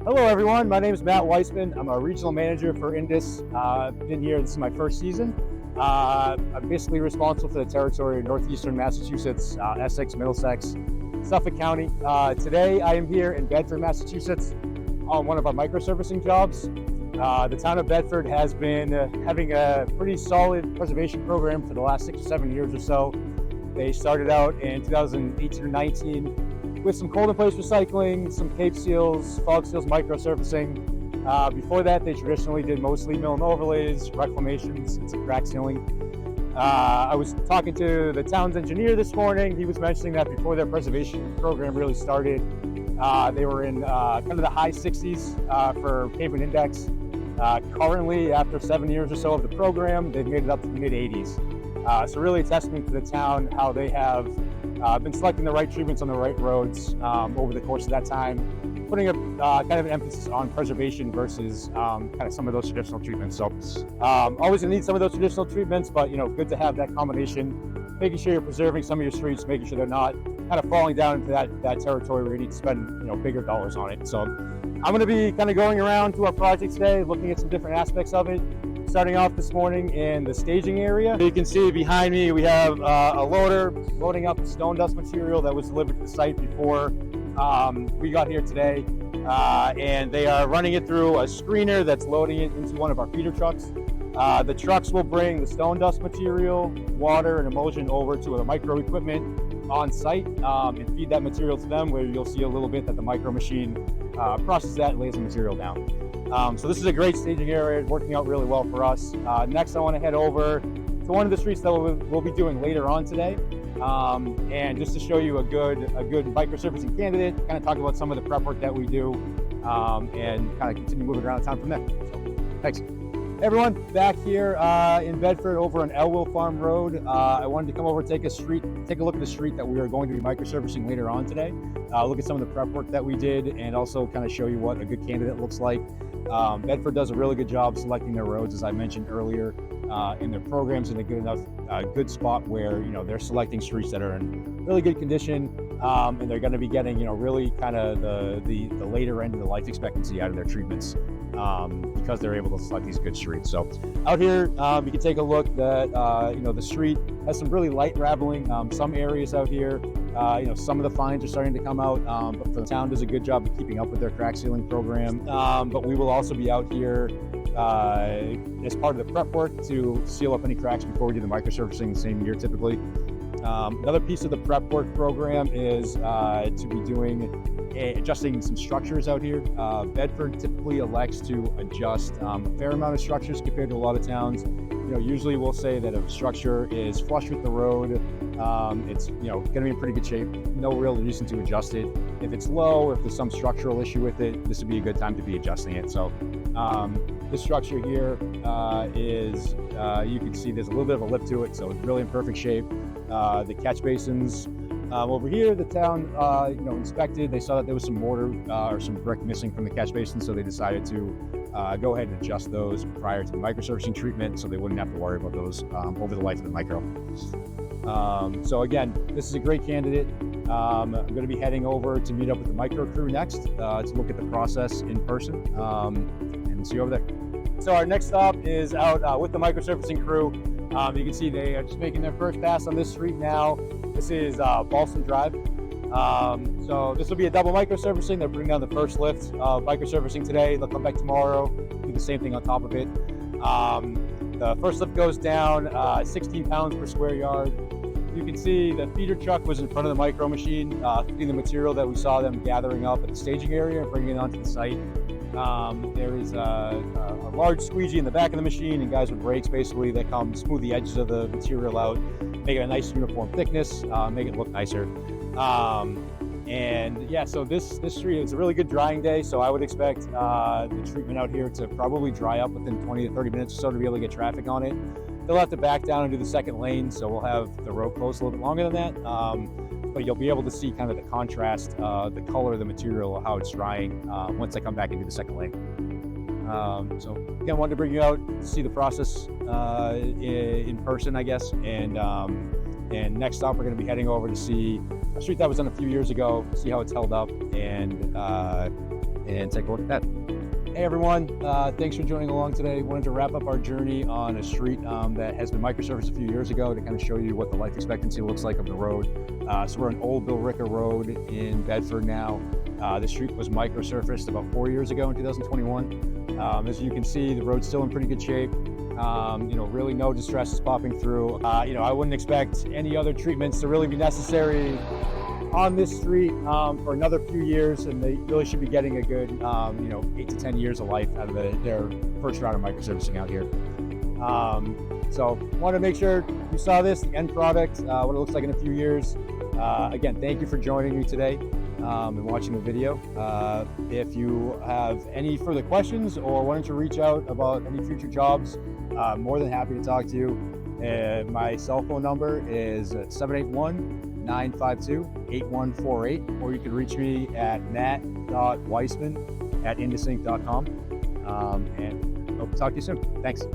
Hello everyone, my name is Matt Weisman. I'm a regional manager for Indus. Been here, this is my first season. I'm basically responsible for the territory of northeastern Massachusetts, Essex, Middlesex, Suffolk County. Today I am here in Bedford, Massachusetts on one of our microsurfacing jobs. The town of Bedford has been having a pretty solid preservation program for the last 6 or 7 years or so. They started out in 2018 or 19 with some cold-in-place recycling, some cape seals, fog seals, microsurfacing. Before that, they traditionally did mostly mill and overlays, reclamations, and some crack sealing. I was talking to the town's engineer this morning. He was mentioning that before their preservation program really started, they were in kind of the high 60s for pavement index. Currently, after 7 years or so of the program, they've made it up to the mid-80s. So really a testament to the town, how they have been selecting the right treatments on the right roads over the course of that time, putting a kind of an emphasis on preservation versus kind of some of those traditional treatments. So always gonna need some of those traditional treatments, but good to have that combination, making sure you're preserving some of your streets, making sure they're not kind of falling down into that territory where you need to spend bigger dollars on it. So I'm going to be kind of going around to our project today, looking at some different aspects of it. Starting off this morning in the staging area. You can see behind me we have a loader loading up stone dust material that was delivered to the site before we got here today. And they are running it through a screener that's loading it into one of our feeder trucks. The trucks will bring the stone dust material, water, and emulsion over to the micro equipment on site and feed that material to them, where you'll see a little bit that the micro machine processes that and lays the material down. So this is a great staging area, working out really well for us. Next, I want to head over to one of the streets that we'll be doing later on today. And just to show you a good microsurfacing candidate, kind of talk about some of the prep work that we do, and kind of continue moving around town from there. So, thanks. Hey everyone, back here in Bedford over on Elwell Farm Road. I wanted to come over and take a look at the street that we are going to be microsurfacing later on today. Look at some of the prep work that we did, and also kind of show you what a good candidate looks like. Bedford does a really good job selecting their roads, as I mentioned earlier, and their programs in a good spot where they're selecting streets that are in really good condition, and they're going to be getting really kind of the later end of the life expectancy out of their treatments. Because they're able to select these good streets. So out here, you can take a look that the street has some really light raveling. Some areas out here, some of the fines are starting to come out, but the town does a good job of keeping up with their crack sealing program. But we will also be out here as part of the prep work to seal up any cracks before we do the microsurfacing the same year typically. Another piece of the prep work program is to be adjusting some structures out here. Bedford typically elects to adjust a fair amount of structures compared to a lot of towns. Usually we'll say that if a structure is flush with the road, it's going to be in pretty good shape. No real reason to adjust it. If it's low, or if there's some structural issue with it, this would be a good time to be adjusting it. So this structure here is, you can see there's a little bit of a lip to it, so it's really in perfect shape. The catch basins over here, the town inspected. They saw that there was some mortar or some brick missing from the catch basin, so they decided to go ahead and adjust those prior to the microsurfacing treatment, so they wouldn't have to worry about those over the life of the micro. So again, this is a great candidate. I'm going to be heading over to meet up with the micro crew next to look at the process in person, and see you over there. So our next stop is out with the microsurfacing crew. You can see they are just making their first pass on this street now. This is Ballston Drive. So this will be a double microsurfacing. They're putting down the first lift of microsurfacing today. They'll come back tomorrow, do the same thing on top of it. The first lift goes down 16 pounds per square yard. You can see the feeder truck was in front of the micro machine, feeding the material that we saw them gathering up at the staging area and bringing it onto the site. There is a large squeegee in the back of the machine, and guys with brakes basically that come smooth the edges of the material out, make it a nice uniform thickness, make it look nicer. And yeah, so this street, it's a really good drying day, so I would expect the treatment out here to probably dry up within 20 to 30 minutes or so to be able to get traffic on it. They'll have to back down and do the second lane, so we'll have the road closed a little bit longer than that. But you'll be able to see kind of the contrast, the color of the material, how it's drying once I come back into the second lane. So again, wanted to bring you out to see the process in person, I guess. And next stop, we're going to be heading over to see a street that was done a few years ago, see how it's held up, and and take a look at that. Hey everyone, thanks for joining along today. Wanted to wrap up our journey on a street that has been microsurfaced a few years ago to kind of show you what the life expectancy looks like of the road. So we're on Old Bill Ricker Road in Bedford now. The street was microsurfaced about 4 years ago in 2021. As you can see, the road's still in pretty good shape. Really no distress is popping through. I wouldn't expect any other treatments to really be necessary on this street for another few years, and they really should be getting a good 8 to 10 years of life out of their first round of microsurfacing out here. So want to make sure you saw this, the end product, what it looks like in a few years. Again, thank you for joining me today and watching the video. If you have any further questions or wanted to reach out about any future jobs, more than happy to talk to you. My cell phone number is 781-952-8148, or you can reach me at matt.weisman@indusinc.com. And hope to talk to you soon. Thanks.